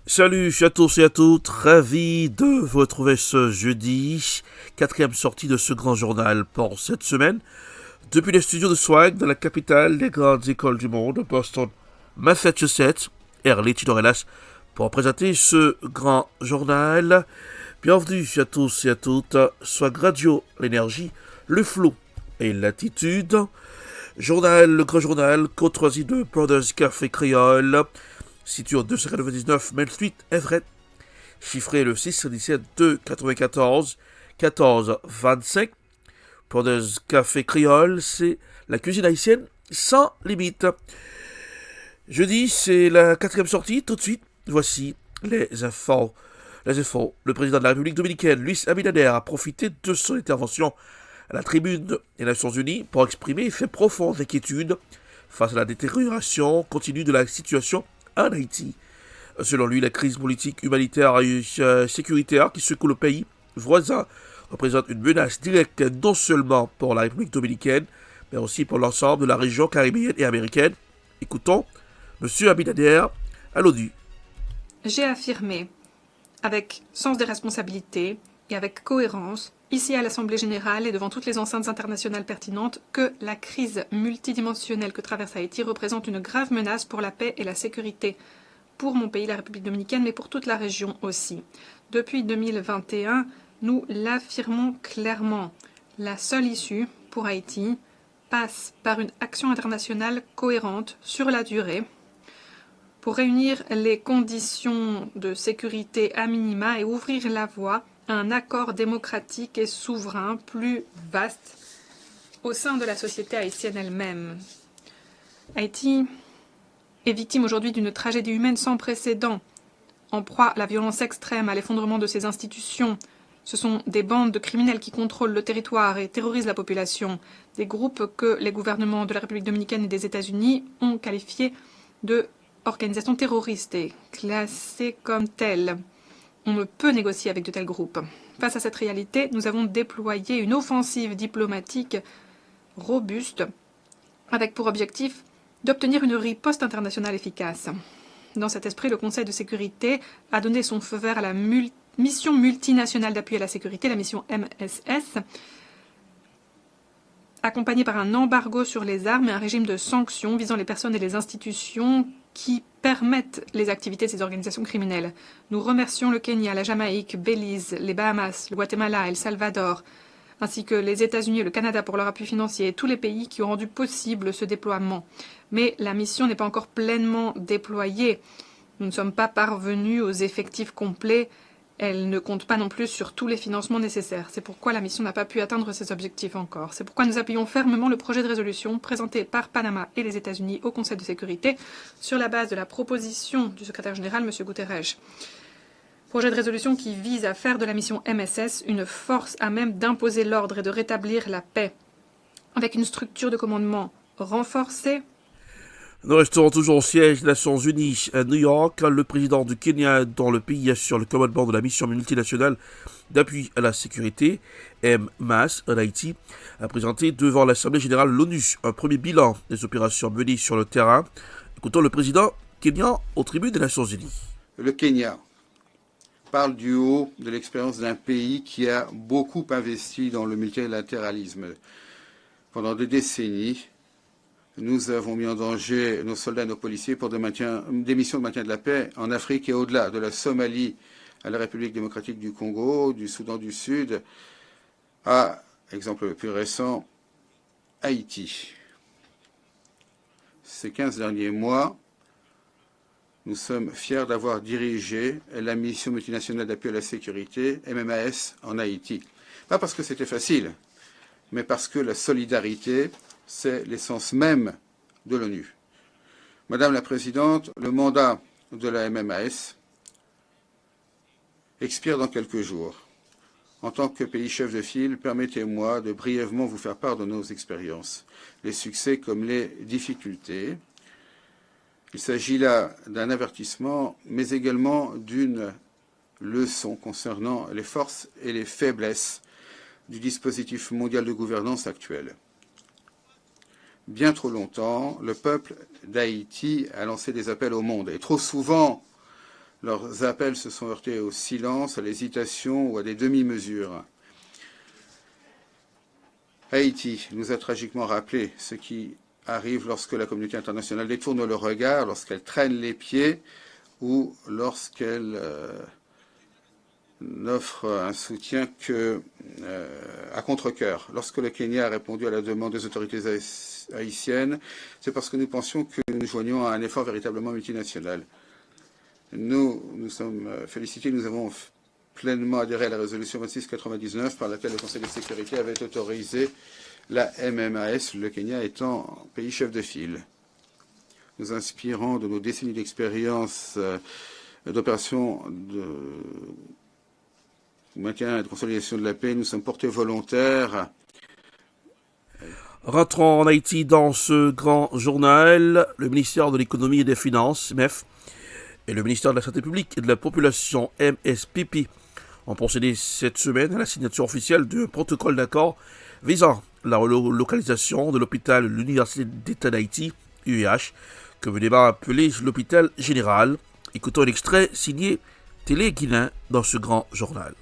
Salut à tous et à toutes, ravi de vous retrouver ce jeudi, quatrième sortie de ce grand journal pour cette semaine, depuis les studios de Swag dans la capitale des grandes écoles du monde, Boston, Massachusetts, Early Chidorelas, pour présenter ce grand journal. Bienvenue à tous et à toutes, Swag Radio, l'énergie, le flow et l'attitude. Journal, le grand journal, courtoisie de Brothers Café Créole, situé au 299 Main Street, Everett, chiffré le 617 294 14 25. Brothers Café Créole, c'est la cuisine haïtienne sans limite. Jeudi, c'est la quatrième sortie. Tout de suite, voici les infos. Le président de la République dominicaine, Luis Abinader, a profité de son intervention à la tribune des Nations Unies pour exprimer ses profondes inquiétudes face à la détérioration continue de la situation en Haïti. Selon lui, la crise politique, humanitaire et sécuritaire qui secoue le pays voisin représente une menace directe non seulement pour la République dominicaine, mais aussi pour l'ensemble de la région caribéenne et américaine. Écoutons M. Abinader à l'ONU. J'ai affirmé, avec sens des responsabilités et avec cohérence, ici à l'Assemblée générale et devant toutes les enceintes internationales pertinentes, que la crise multidimensionnelle que traverse Haïti représente une grave menace pour la paix et la sécurité pour mon pays, la République dominicaine, mais pour toute la région aussi. Depuis 2021, nous l'affirmons clairement. La seule issue pour Haïti passe par une action internationale cohérente sur la durée pour réunir les conditions de sécurité à minima et ouvrir la voie à un accord démocratique et souverain plus vaste au sein de la société haïtienne elle-même. Haïti est victime aujourd'hui d'une tragédie humaine sans précédent, en proie à la violence extrême, à l'effondrement de ses institutions. Ce sont des bandes de criminels qui contrôlent le territoire et terrorisent la population, des groupes que les gouvernements de la République dominicaine et des États-Unis ont qualifiés de organisations terroristes et classées comme telles. On ne peut négocier avec de tels groupes. Face à cette réalité, nous avons déployé une offensive diplomatique robuste avec pour objectif d'obtenir une riposte internationale efficace. Dans cet esprit, le Conseil de sécurité a donné son feu vert à la mission multinationale d'appui à la sécurité, la mission MSS, accompagnée par un embargo sur les armes et un régime de sanctions visant les personnes et les institutions qui permettent les activités de ces organisations criminelles. Nous remercions le Kenya, la Jamaïque, Belize, les Bahamas, le Guatemala, El Salvador, ainsi que les États-Unis et le Canada pour leur appui financier et tous les pays qui ont rendu possible ce déploiement. Mais la mission n'est pas encore pleinement déployée. Nous ne sommes pas parvenus aux effectifs complets. Elle ne compte pas non plus sur tous les financements nécessaires. C'est pourquoi la mission n'a pas pu atteindre ses objectifs encore. C'est pourquoi nous appuyons fermement le projet de résolution présenté par Panama et les États-Unis au Conseil de sécurité sur la base de la proposition du secrétaire général, M. Guterres. Projet de résolution qui vise à faire de la mission MSS une force à même d'imposer l'ordre et de rétablir la paix, avec une structure de commandement renforcée. Nous restons toujours au siège des Nations Unies à New York. Le président du Kenya, dont le pays assure le commandement de la mission multinationale d'appui à la sécurité, MMAS, en Haïti, a présenté devant l'Assemblée générale de l'ONU un premier bilan des opérations menées sur le terrain. Écoutons le président kenyan aux tribunes des Nations Unies. Le Kenya parle du haut de l'expérience d'un pays qui a beaucoup investi dans le multilatéralisme. Pendant des décennies, nous avons mis en danger nos soldats et nos policiers pour des missions de maintien de la paix en Afrique et au-delà, de la Somalie à la République démocratique du Congo, du Soudan du Sud, à, exemple le plus récent, Haïti. Ces 15 derniers mois, nous sommes fiers d'avoir dirigé la mission multinationale d'appui à la sécurité, MMAS, en Haïti. Pas parce que c'était facile, mais parce que la solidarité, c'est l'essence même de l'ONU. Madame la Présidente, le mandat de la MMAS expire dans quelques jours. En tant que pays chef de file, permettez-moi de brièvement vous faire part de nos expériences, les succès comme les difficultés. Il s'agit là d'un avertissement, mais également d'une leçon concernant les forces et les faiblesses du dispositif mondial de gouvernance actuel. Bien trop longtemps, le peuple d'Haïti a lancé des appels au monde. Et trop souvent, Leurs appels se sont heurtés au silence, à l'hésitation ou à des demi-mesures. Haïti nous a tragiquement rappelé ce qui arrive lorsque la communauté internationale détourne le regard, lorsqu'elle traîne les pieds ou lorsqu'elle n'offre un soutien que à contre-cœur. Lorsque le Kenya a répondu à la demande des autorités haïtiennes, c'est parce que nous pensions que nous joignions à un effort véritablement multinational. Nous sommes félicités, nous avons pleinement adhéré à la résolution 2699 par laquelle le Conseil de sécurité avait autorisé la MMAS, le Kenya étant pays chef de file. Nous inspirons de nos décennies d'expérience d'opérations de maintien et de consolidation de la paix, nous sommes portés volontaires. Rentrons en Haïti dans ce grand journal. Le ministère de l'économie et des finances, MEF, et le ministère de la Santé publique et de la population, MSPP, ont procédé cette semaine à la signature officielle d'un protocole d'accord visant la relocalisation de l'hôpital de l'Université d'État d'Haïti, UEH, communément appelé l'hôpital général. Écoutons un extrait signé Télé Guinéen dans ce grand journal.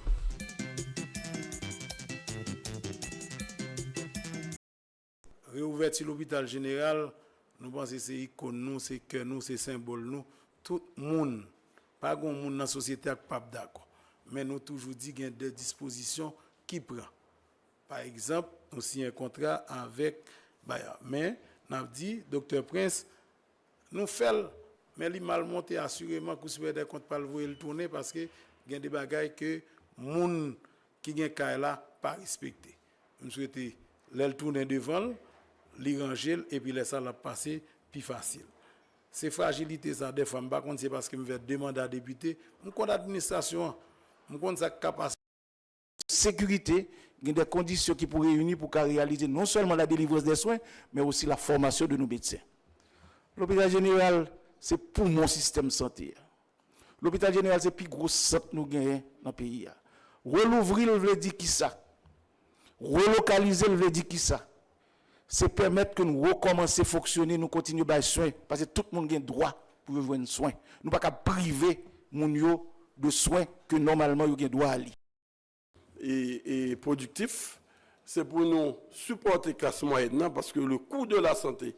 Réouverture l'hôpital général, nous pensons que c'est icône, nous, c'est cœur, nous, c'est symbole, nous. Tout le monde, pas grand monde dans la société qui pas d'accord. Mais nous toujours dit qu'il y a des dispositions qui prend. Par exemple, nous signons un contrat avec Bayer. Mais nous avons dit, Dr Prince, nous faisons, mais il mal monté assurément que vous des comptes pas le tourner parce que il y a des bagailles que les gens qui ont un là pas respecté. Nous souhaitons le tourner devant, les ranger et puis laisser ça passer plus facile. C'est fragilité ça des fois, par contre c'est parce que je vais demander à député, je compte administration, je compte sa capacité sécurité, il y a des conditions qui pourraient réunir pour réaliser non seulement la délivrance des soins, mais aussi la formation de nos médecins. L'hôpital général, c'est pour mon système de santé. L'hôpital général, c'est le plus gros centre que nous gagnons dans le pays. Relouvrir, le veut dire qui ça? Relocaliser, le veut dire qui ça? C'est permettre que nous recommencions à fonctionner, nous continuons à soins, parce que tout le monde a droit pour avoir un soin. Nous ne pouvons pas priver les de soins que normalement ils ont droit à aller. Et productif, c'est pour nous supporter classe moyenne parce que le coût de la santé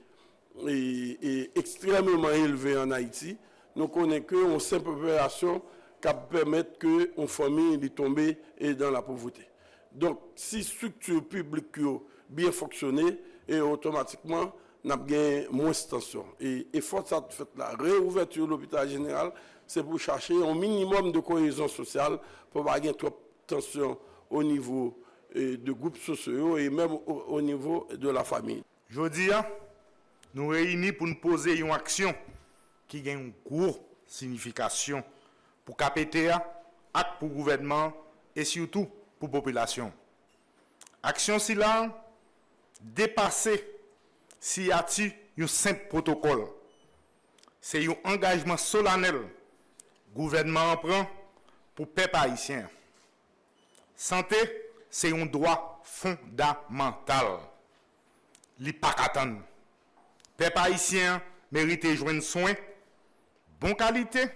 est extrêmement élevé en Haïti. Nous connaissons qu'une simple opération qui permet qu'une famille tombe dans la pauvreté. Donc, si structure publique bien fonctionner, et automatiquement, nous avons moins de tension. Et faut ça fait la réouverture de l'hôpital général, c'est pour chercher un minimum de cohésion sociale pour pas avoir trop de tension au niveau de groupes sociaux et même au niveau de la famille. Je dis, nous réunis pour nous poser une action qui a une grosse signification pour KPTA, pour le gouvernement et surtout pour la population. Action si là, dépasser si y a un simple protocole. C'est un engagement solennel que le gouvernement prend pour le peuple haïtien. Santé, c'est un droit fondamental. Li pas qu'attendre. Peuple haïtien mérite de joindre soin, bonne qualité,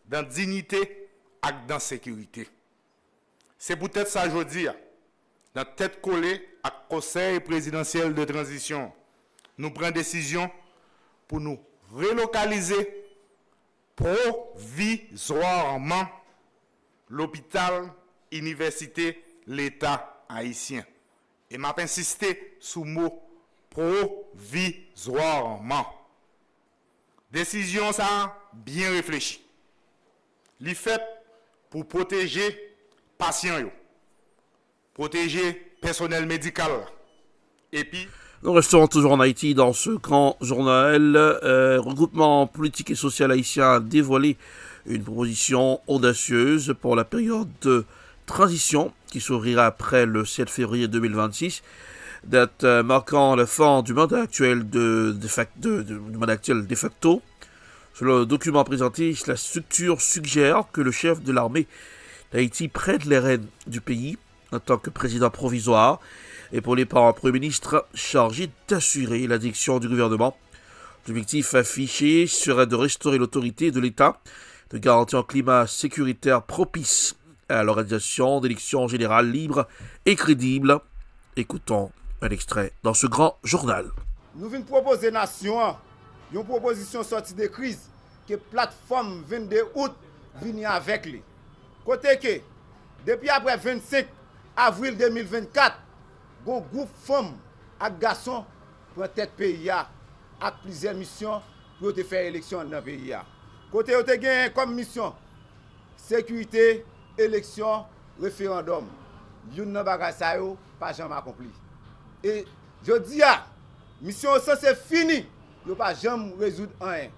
dans dignité et dans sécurité. C'est peut-être ça que je dis, dans tête collée à Conseil présidentiel de transition, nous prenons décision pour nous relocaliser provisoirement l'hôpital Université l'État haïtien. Et m'a insisté sur le mot provisoirement. Décision ça bien réfléchie. Li fait pour protéger patients, protéger personnel médical. Et puis nous restons toujours en Haïti dans ce grand journal. Regroupement politique et social haïtien a dévoilé une proposition audacieuse pour la période de transition qui s'ouvrira après le 7 février 2026, date marquant la fin du mandat actuel de facto. Sur le document présenté, la structure suggère que le chef de l'armée d'Haïti prenne les rênes du pays en tant que président provisoire et pour les par un Premier ministre chargé d'assurer la direction du gouvernement. L'objectif affiché serait de restaurer l'autorité de l'État de garantir un climat sécuritaire propice à l'organisation d'élections générales libres et crédibles. Écoutons un extrait dans ce grand journal. Nous venons proposer nation une proposition sortie de crise que plateforme 22 août vient avec lui. Côté que depuis après 25 avril 2024, un groupe femmes et garçons prend tête pays avec plusieurs missions pour faire élection dans le pays. Côté où te comme mission sécurité, élection, référendum. Yon nan bagay sa yo pas jamais accompli. Et je dis mission ça c'est fini, yo pas jamais résoudre rien.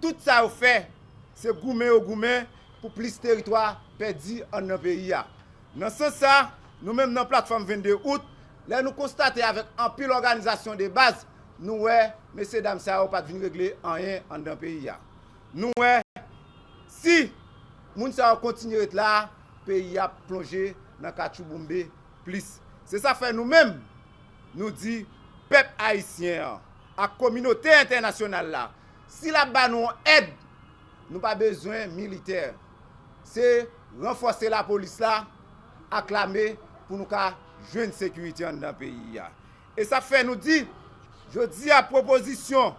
Tout ça yo fait c'est goumen pour plus territoire perdu en notre pays. Dans ce sens ça, nous même dans plateforme 22 août, là nous constatons avec un pile organisation de base, nous messieurs dames ça pas venir régler rien en dans pays. Nous si moun ça continue être là, pays a plongé dans Kachouboumbe plus. C'est ça fait nous-mêmes nous dit peuple haïtien à communauté internationale là. Si la ba nous aide, nous pas besoin militaire. C'est renforcer la police là, acclamer pour nous ka joindre sécurité dans le pays. Et ça fait nous dit je dis à proposition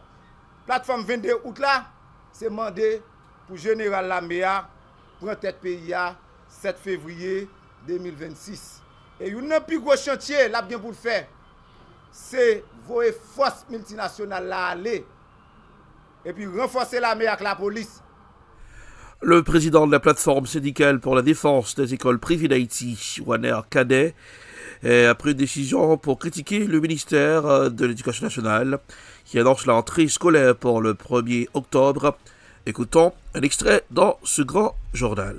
plateforme 22 août là, c'est mandé pour général Lamea prend tête pays 7 février 2026. Et une plus gros chantier là bien pour le faire, c'est voyer force multinationale là aller et puis renforcer l'armée avec la police. Le président de la plateforme syndicale pour la défense des écoles privées d'Haïti, Waner Cadet, a pris une décision pour critiquer le ministère de l'Éducation nationale qui annonce la rentrée scolaire pour le 1er octobre. Écoutons un extrait dans ce grand journal.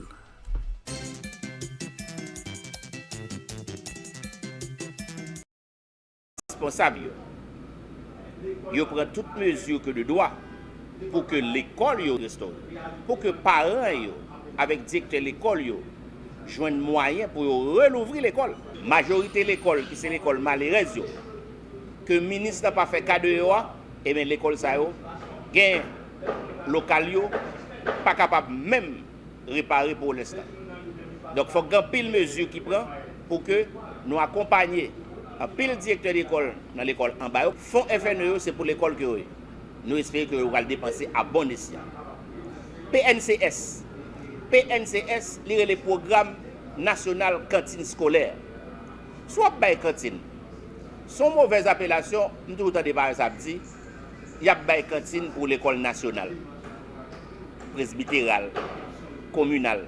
Responsable, ils prennent toutes mesures que de droit pour que l'école restaure, pour que parents avec directeur de l'école joignent moyen pour renouveler l'école. Majorité de l'école, qui c'est l'école malheureuse, que le ministre n'a pas fait cas de et bien l'école ça gain local pas capable même réparer pour l'instant. Donc il faut qu'il y ait pile mesure qui prend pour que nous accompagnions un pile directeur d'école dans l'école en bas. Fonds FNE c'est pour l'école que nous espérons que nous allons dépenser à bon escient. PNCS, c'est le programme national cantine scolaire. Soit by cantine. Son mauvaise appellation, nous tout le temps débat ça dit, il y a by cantine pour l'école nationale, presbytérale, communale.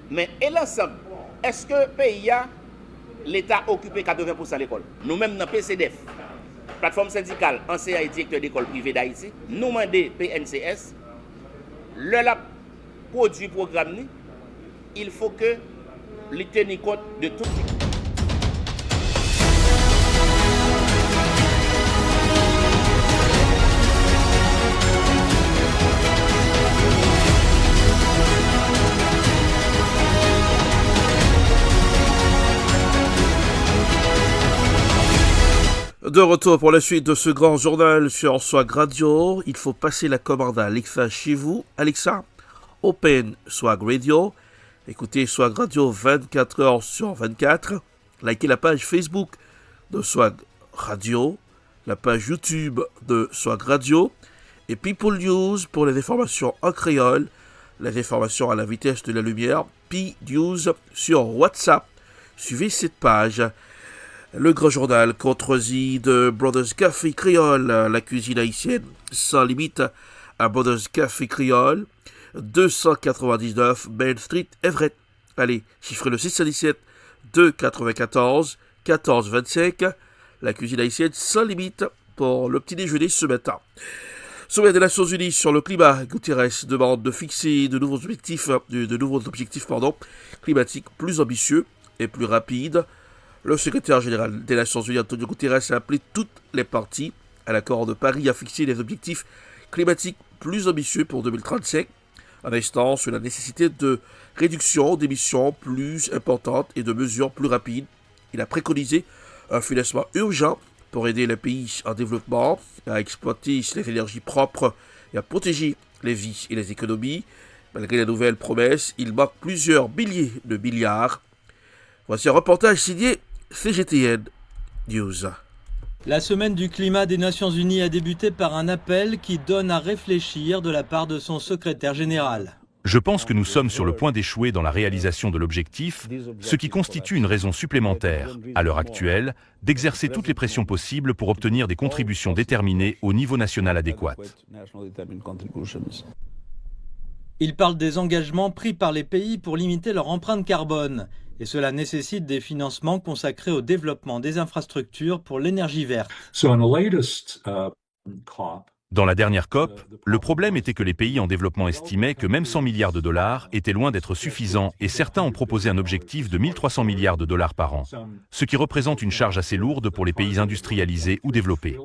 Mais et l'ensemble, est-ce que le pays a l'État occupé 80% de l'école? Nous-mêmes dans PCDF, plateforme syndicale, enseignants et directeurs d'école privée d'Haïti, nous demandons PNCS, le produit programme, il faut que les tenir compte de tout. De retour pour la suite de ce grand journal sur Swag Radio. Il faut passer la commande à Alexa chez vous. Alexa, open Swag Radio. Écoutez Swag Radio 24h sur 24. Likez la page Facebook de Swag Radio, la page YouTube de Swag Radio et People News pour les informations en créole, les informations à la vitesse de la lumière. P-News sur WhatsApp. Suivez cette page. Le grand journal contredit de Brothers Café Créole, la cuisine haïtienne sans limite à Brothers Café Créole, 299 Main Street, Everett. Allez, chiffrez le 617 294 1425. La cuisine haïtienne sans limite pour le petit déjeuner ce matin. Sommet des Nations Unies sur le climat, Guterres demande de fixer de nouveaux objectifs climatiques plus ambitieux et plus rapides. Le secrétaire général des Nations Unies, Antonio Guterres, a appelé toutes les parties à l'accord de Paris à fixer des objectifs climatiques plus ambitieux pour 2035, en insistant sur la nécessité de réduction d'émissions plus importantes et de mesures plus rapides. Il a préconisé un financement urgent pour aider les pays en développement à exploiter les énergies propres et à protéger les vies et les économies. Malgré les nouvelles promesses, il manque plusieurs milliers de milliards. Voici un reportage signé CGTN News. La semaine du climat des Nations Unies a débuté par un appel qui donne à réfléchir de la part de son secrétaire général. Je pense que nous sommes sur le point d'échouer dans la réalisation de l'objectif, ce qui constitue une raison supplémentaire, à l'heure actuelle, d'exercer toutes les pressions possibles pour obtenir des contributions déterminées au niveau national adéquat. Il parle des engagements pris par les pays pour limiter leur empreinte carbone. Et cela nécessite des financements consacrés au développement des infrastructures pour l'énergie verte. Dans la dernière COP, le problème était que les pays en développement estimaient que même 100 milliards de dollars étaient loin d'être suffisants et certains ont proposé un objectif de 1300 milliards de dollars par an, ce qui représente une charge assez lourde pour les pays industrialisés ou développés.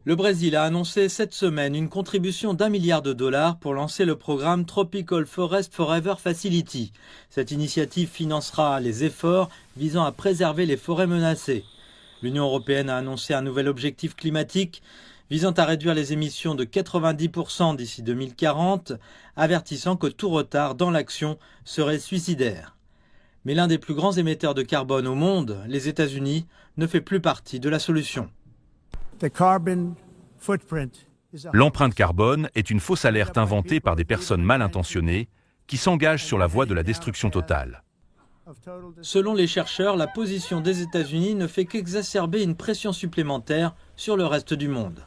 Le Brésil a annoncé cette semaine une contribution d'1 milliard de dollars pour lancer le programme Tropical Forest Forever Facility. Cette initiative financera les efforts visant à préserver les forêts menacées. L'Union européenne a annoncé un nouvel objectif climatique visant à réduire les émissions de 90% d'ici 2040, avertissant que tout retard dans l'action serait suicidaire. Mais l'un des plus grands émetteurs de carbone au monde, les États-Unis, ne fait plus partie de la solution. L'empreinte carbone est une fausse alerte inventée par des personnes mal intentionnées qui s'engagent sur la voie de la destruction totale. Selon les chercheurs, la position des États-Unis ne fait qu'exacerber une pression supplémentaire sur le reste du monde.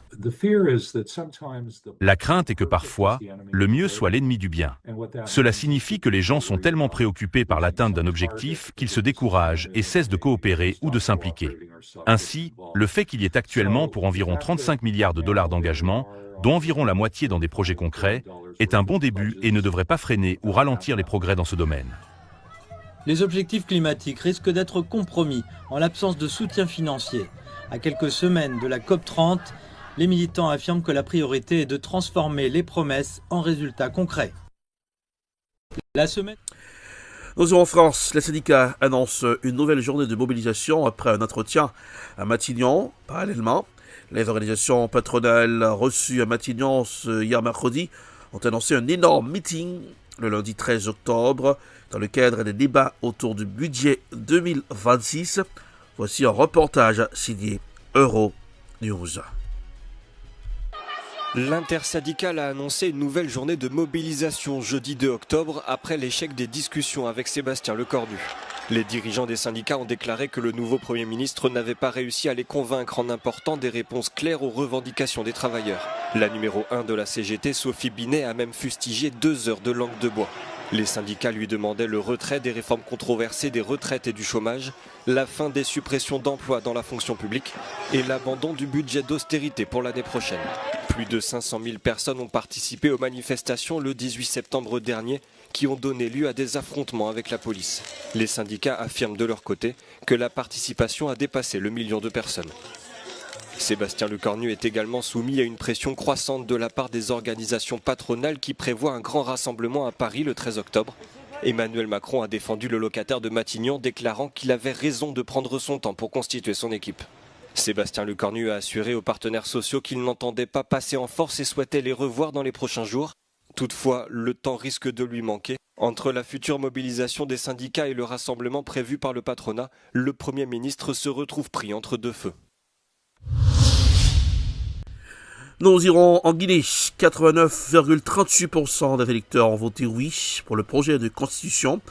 La crainte est que parfois, le mieux soit l'ennemi du bien. Cela signifie que les gens sont tellement préoccupés par l'atteinte d'un objectif qu'ils se découragent et cessent de coopérer ou de s'impliquer. Ainsi, le fait qu'il y ait actuellement pour environ 35 milliards de dollars d'engagement, dont environ la moitié dans des projets concrets, est un bon début et ne devrait pas freiner ou ralentir les progrès dans ce domaine. Les objectifs climatiques risquent d'être compromis en l'absence de soutien financier. À quelques semaines de la COP30, les militants affirment que la priorité est de transformer les promesses en résultats concrets. Nous en France, les syndicats annoncent une nouvelle journée de mobilisation après un entretien à Matignon. Parallèlement, les organisations patronales reçues à Matignon hier mercredi ont annoncé un énorme meeting le lundi 13 octobre dans le cadre des débats autour du budget 2026. Voici un reportage signé Euronews. L'intersyndicale a annoncé une nouvelle journée de mobilisation jeudi 2 octobre après l'échec des discussions avec Sébastien Lecornu. Les dirigeants des syndicats ont déclaré que le nouveau Premier ministre n'avait pas réussi à les convaincre en apportant des réponses claires aux revendications des travailleurs. La numéro 1 de la CGT, Sophie Binet, a même fustigé 2 heures de langue de bois. Les syndicats lui demandaient le retrait des réformes controversées des retraites et du chômage, la fin des suppressions d'emplois dans la fonction publique et l'abandon du budget d'austérité pour l'année prochaine. Plus de 500 000 personnes ont participé aux manifestations le 18 septembre dernier qui ont donné lieu à des affrontements avec la police. Les syndicats affirment de leur côté que la participation a dépassé le million de personnes. Sébastien Lecornu est également soumis à une pression croissante de la part des organisations patronales qui prévoient un grand rassemblement à Paris le 13 octobre. Emmanuel Macron a défendu le locataire de Matignon, déclarant qu'il avait raison de prendre son temps pour constituer son équipe. Sébastien Lecornu a assuré aux partenaires sociaux qu'il n'entendait pas passer en force et souhaitait les revoir dans les prochains jours. Toutefois, le temps risque de lui manquer. Entre la future mobilisation des syndicats et le rassemblement prévu par le patronat, le Premier ministre se retrouve pris entre deux feux. Nous irons en Guinée. 89,38% des électeurs ont voté oui pour le projet de constitution,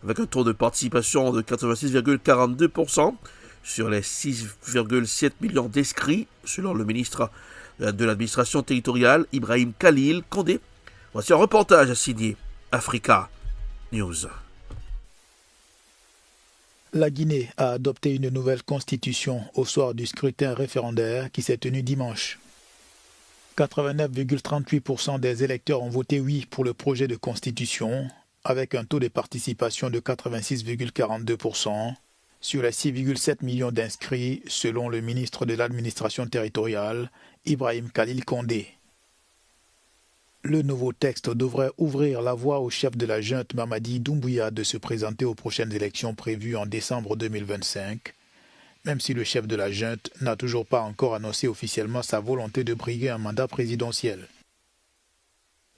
avec un taux de participation de 86,42% sur les 6,7 millions d'inscrits, selon le ministre de l'administration territoriale, Ibrahim Khalil Condé. Voici un reportage signé Africa News. La Guinée a adopté une nouvelle constitution au soir du scrutin référendaire qui s'est tenu dimanche. 89,38% des électeurs ont voté oui pour le projet de constitution, avec un taux de participation de 86,42% sur les 6,7 millions d'inscrits, selon le ministre de l'administration territoriale, Ibrahim Khalil Condé. Le nouveau texte devrait ouvrir la voie au chef de la junte Mamadi Doumbouya de se présenter aux prochaines élections prévues en décembre 2025, même si le chef de la junte n'a toujours pas encore annoncé officiellement sa volonté de briguer un mandat présidentiel.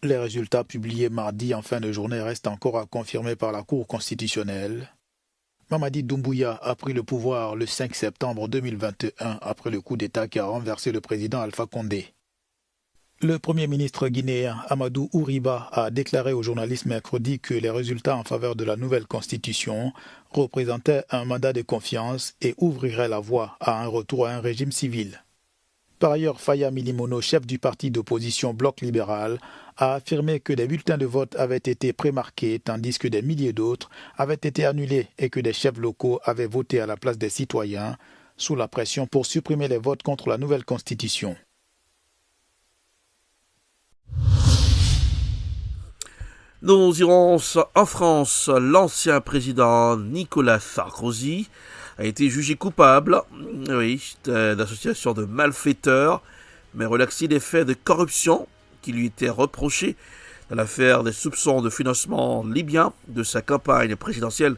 Les résultats publiés mardi en fin de journée restent encore à confirmer par la Cour constitutionnelle. Mamadi Doumbouya a pris le pouvoir le 5 septembre 2021 après le coup d'État qui a renversé le président Alpha Condé. Le Premier ministre guinéen Amadou Ouriba a déclaré aux journalistes mercredi que les résultats en faveur de la nouvelle constitution représentaient un mandat de confiance et ouvriraient la voie à un retour à un régime civil. Par ailleurs, Faya Milimono, chef du parti d'opposition Bloc libéral, a affirmé que des bulletins de vote avaient été prémarqués tandis que des milliers d'autres avaient été annulés et que des chefs locaux avaient voté à la place des citoyens sous la pression pour supprimer les votes contre la nouvelle constitution. Nous irons en France. L'ancien président Nicolas Sarkozy a été jugé coupable d'association de malfaiteurs, mais relaxé des faits de corruption qui lui étaient reprochés dans l'affaire des soupçons de financement libyen de sa campagne présidentielle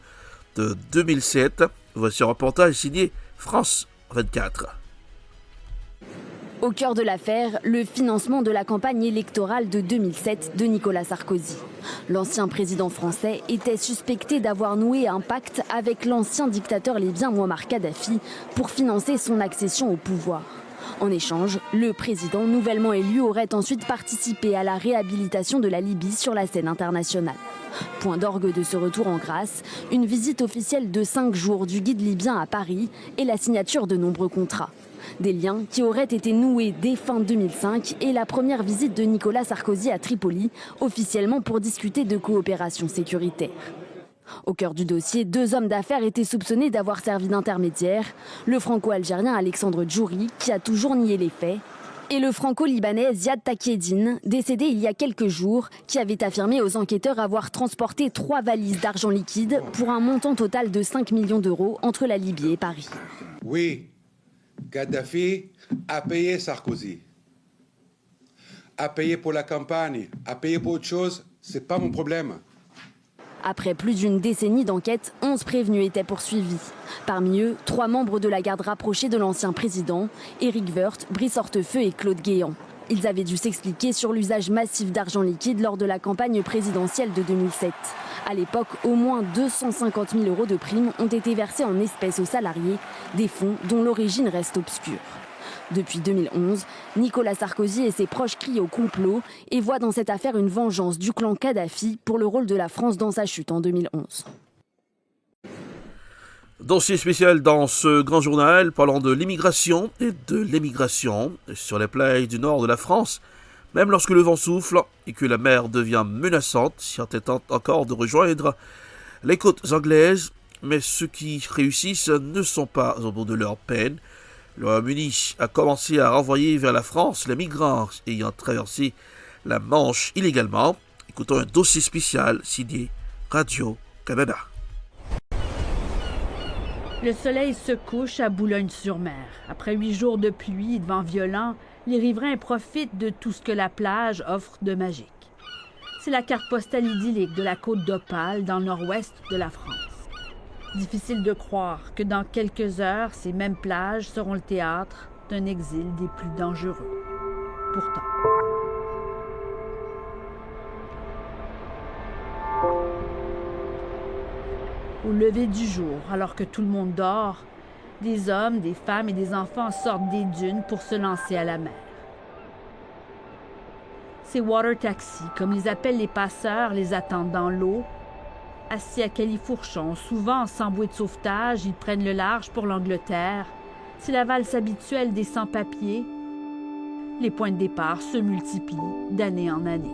de 2007. Voici un reportage signé France 24. Au cœur de l'affaire, le financement de la campagne électorale de 2007 de Nicolas Sarkozy. L'ancien président français était suspecté d'avoir noué un pacte avec l'ancien dictateur libyen Mouammar Kadhafi pour financer son accession au pouvoir. En échange, le président nouvellement élu aurait ensuite participé à la réhabilitation de la Libye sur la scène internationale. Point d'orgue de ce retour en grâce, une visite officielle de 5 jours du guide libyen à Paris et la signature de nombreux contrats. Des liens qui auraient été noués dès fin 2005 et la première visite de Nicolas Sarkozy à Tripoli, officiellement pour discuter de coopération sécuritaire. Au cœur du dossier, 2 hommes d'affaires étaient soupçonnés d'avoir servi d'intermédiaires, le franco-algérien Alexandre Djouri, qui a toujours nié les faits, et le franco-libanais Ziad Takieddine, décédé il y a quelques jours, qui avait affirmé aux enquêteurs avoir transporté 3 valises d'argent liquide pour un montant total de 5 millions d'euros entre la Libye et Paris. Oui, Kadhafi a payé Sarkozy, a payé pour la campagne, a payé pour autre chose, c'est pas mon problème. Après plus d'une décennie d'enquête, 11 prévenus étaient poursuivis. Parmi eux, 3 membres de la garde rapprochée de l'ancien président, Éric Woerth, Brice Hortefeux et Claude Guéant. Ils avaient dû s'expliquer sur l'usage massif d'argent liquide lors de la campagne présidentielle de 2007. À l'époque, au moins 250 000 euros de primes ont été versés en espèces aux salariés, des fonds dont l'origine reste obscure. Depuis 2011, Nicolas Sarkozy et ses proches crient au complot et voient dans cette affaire une vengeance du clan Kadhafi pour le rôle de la France dans sa chute en 2011. Dossier spécial dans ce grand journal parlant de l'immigration et de l'émigration sur les plages du nord de la France. Même lorsque le vent souffle et que la mer devient menaçante, certains tentent encore de rejoindre les côtes anglaises, mais ceux qui réussissent ne sont pas au bout de leur peine. Le Royaume-Uni a commencé à renvoyer vers la France les migrants ayant traversé la Manche illégalement. Écoutons un dossier spécial signé Radio-Canada. Le soleil se couche à Boulogne-sur-Mer. Après 8 jours de pluie et de vent violent, les riverains profitent de tout ce que la plage offre de magique. C'est la carte postale idyllique de la côte d'Opale dans le nord-ouest de la France. Difficile de croire que dans quelques heures, ces mêmes plages seront le théâtre d'un exil des plus dangereux. Pourtant. Au lever du jour, alors que tout le monde dort, des hommes, des femmes et des enfants sortent des dunes pour se lancer à la mer. Ces water taxis, comme les appellent les passeurs, les attendent dans l'eau. Assis à califourchon, souvent sans bouée de sauvetage, ils prennent le large pour l'Angleterre. C'est la valse habituelle des sans-papiers. Les points de départ se multiplient d'année en année.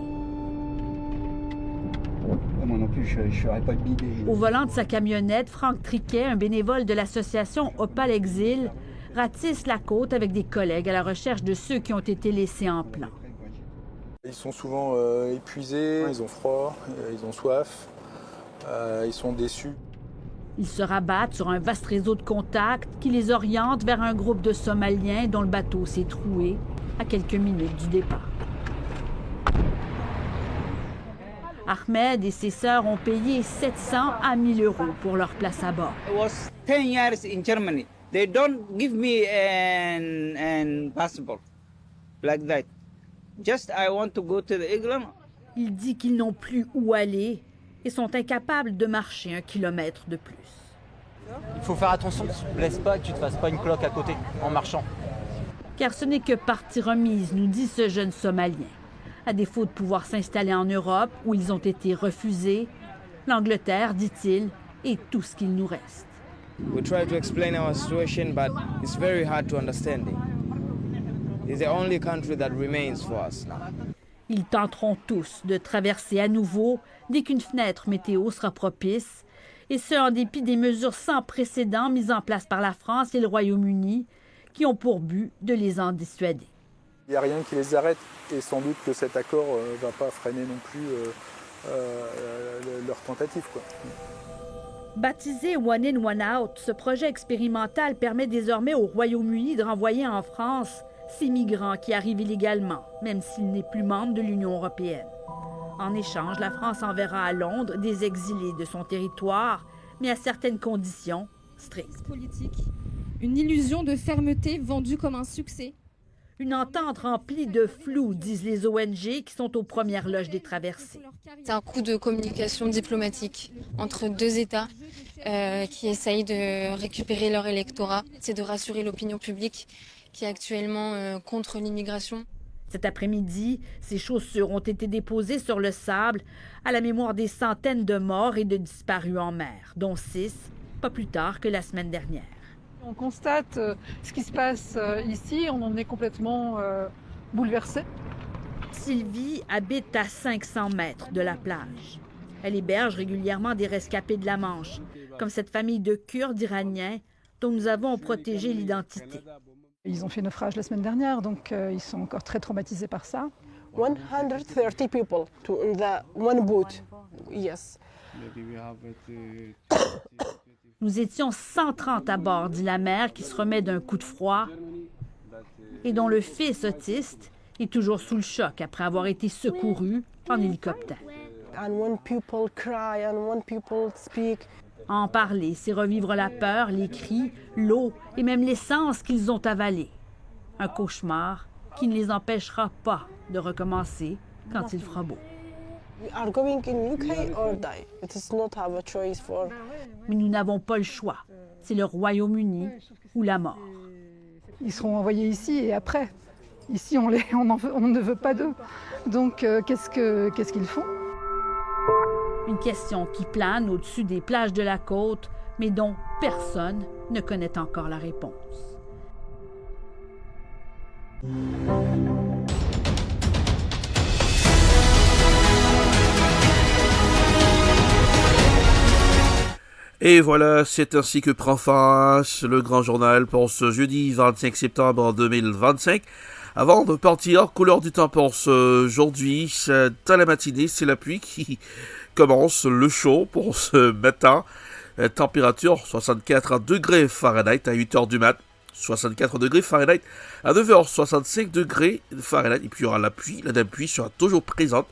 Moi non plus, je n'aurais pas de bidé. Au volant de sa camionnette, Franck Triquet, un bénévole de l'association Opale Exil, ratisse la côte avec des collègues à la recherche de ceux qui ont été laissés en plan. Ils sont souvent épuisés, ils ont froid, ils ont soif, ils sont déçus. Ils se rabattent sur un vaste réseau de contacts qui les oriente vers un groupe de Somaliens dont le bateau s'est troué à quelques minutes du départ. Ahmed et ses sœurs ont payé 700 à 1 000 euros pour leur place à bord. I was 10 years in Germany. They don't give me an passport like that. Just I want to go to England. Il dit qu'ils n'ont plus où aller et sont incapables de marcher 1 kilomètre de plus. Il faut faire attention que tu ne te blesses pas, que tu ne te fasses pas une cloque à côté en marchant. Car ce n'est que partie remise, nous dit ce jeune Somalien. À défaut de pouvoir s'installer en Europe, où ils ont été refusés, l'Angleterre, dit-il, est tout ce qu'il nous reste. We try to explain our situation, but it's very hard to understand it. It's the only country that remains for us now. Ils tenteront tous de traverser à nouveau dès qu'une fenêtre météo sera propice, et ce en dépit des mesures sans précédent mises en place par la France et le Royaume-Uni, qui ont pour but de les en dissuader. Il n'y a rien qui les arrête et sans doute que cet accord ne va pas freiner non plus leur tentative, quoi. Baptisé One In, One Out, ce projet expérimental permet désormais au Royaume-Uni de renvoyer en France ces migrants qui arrivent illégalement, même s'il n'est plus membre de l'Union européenne. En échange, la France enverra à Londres des exilés de son territoire, mais à certaines conditions strictes. Politique, une illusion de fermeté vendue comme un succès. Une entente remplie de flou, disent les ONG qui sont aux premières loges des traversées. C'est un coup de communication diplomatique entre deux États qui essayent de récupérer leur électorat. C'est de rassurer l'opinion publique qui est actuellement contre l'immigration. Cet après-midi, ces chaussures ont été déposées sur le sable à la mémoire des centaines de morts et de disparus en mer, dont 6, pas plus tard que la semaine dernière. On constate ce qui se passe ici, on en est complètement bouleversé. Sylvie habite à 500 mètres de la plage. Elle héberge régulièrement des rescapés de la Manche, comme cette famille de Kurdes iraniens dont nous avons protégé l'identité. Ils ont fait naufrage la semaine dernière, donc ils sont encore très traumatisés par ça. 130 people in the one boat. Yes. Nous étions 130 à bord, dit la mère, qui se remet d'un coup de froid et dont le fils autiste est toujours sous le choc après avoir été secouru en hélicoptère. And when people cry and when people speak. En parler, c'est revivre la peur, les cris, l'eau et même l'essence qu'ils ont avalée. Un cauchemar qui ne les empêchera pas de recommencer quand il fera beau. We are going in UK or die. It is not have a choice for. Mais nous n'avons pas le choix. C'est le Royaume-Uni ou la mort. Ils seront envoyés ici et après. Ici, on ne veut pas d'eux. Donc, qu'est-ce qu'ils font? Une question qui plane au-dessus des plages de la côte, mais dont personne ne connaît encore la réponse. Et voilà, c'est ainsi que prend fin le grand journal pour ce jeudi 25 septembre 2025. Avant de partir, couleur du temps pour ce aujourd'hui, dans la matinée, c'est la pluie qui commence, le chaud pour ce matin. Température 64 degrés Fahrenheit à 8h du mat, 64 degrés Fahrenheit à 9h, 65 degrés Fahrenheit. Et puis il y aura la pluie, la pluie sera toujours présente.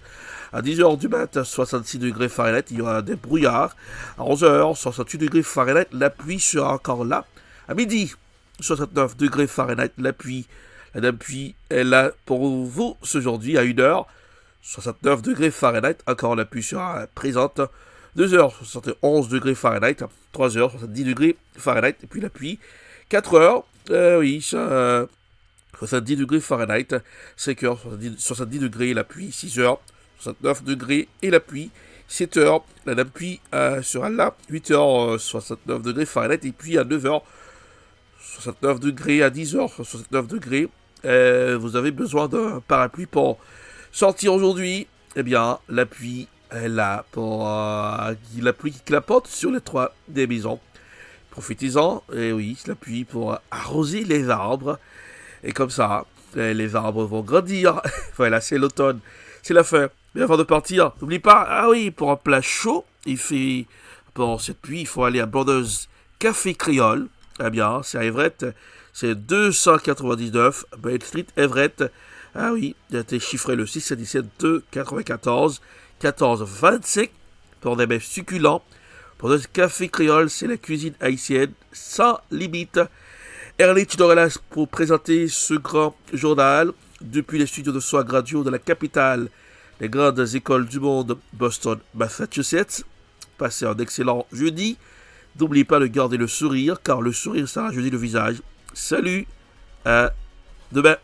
À 10h du mat, 66 degrés Fahrenheit, il y aura des brouillards. À 11h, 68 degrés Fahrenheit, la pluie sera encore là. À midi, 69 degrés Fahrenheit, la pluie est là pour vous ce aujourd'hui. À 1h, 69 degrés Fahrenheit, encore la pluie sera présente. 2h, 71 degrés Fahrenheit. 3h, 70 degrés Fahrenheit, et puis la pluie. 4h, 70 degrés Fahrenheit. 5h, 70 degrés, la pluie. 6h, 69 degrés et la pluie. 7h, la pluie sera là. 8h, 69 degrés Fahrenheit. Et puis à 9h, 69 degrés. À 10h, 69 degrés. Vous avez besoin d'un parapluie pour sortir aujourd'hui. Eh bien, la pluie est là pour la pluie qui clapote sur les toits des maisons. Profitez-en. Et oui, la pluie pour arroser les arbres. Et comme ça, les arbres vont grandir. Voilà, c'est l'automne. C'est la fin. Mais avant de partir, n'oublie pas, pour un plat chaud, pour cette pluie, il faut aller à Brothers Café Créole. Eh bien, c'est à Everett, c'est 299 Main Street, Everett. Ah oui, il a été chiffré le 617 294 14 25 pour des mets succulents. Brothers Café Créole, c'est la cuisine haïtienne sans limite. Ernie Tidorelas pour présenter ce grand journal depuis les studios de Swag Radio de la capitale les grandes écoles du monde Boston, Massachusetts. Passez un excellent jeudi. N'oubliez pas de garder le sourire, car le sourire, ça rajeunit le visage. Salut, à demain.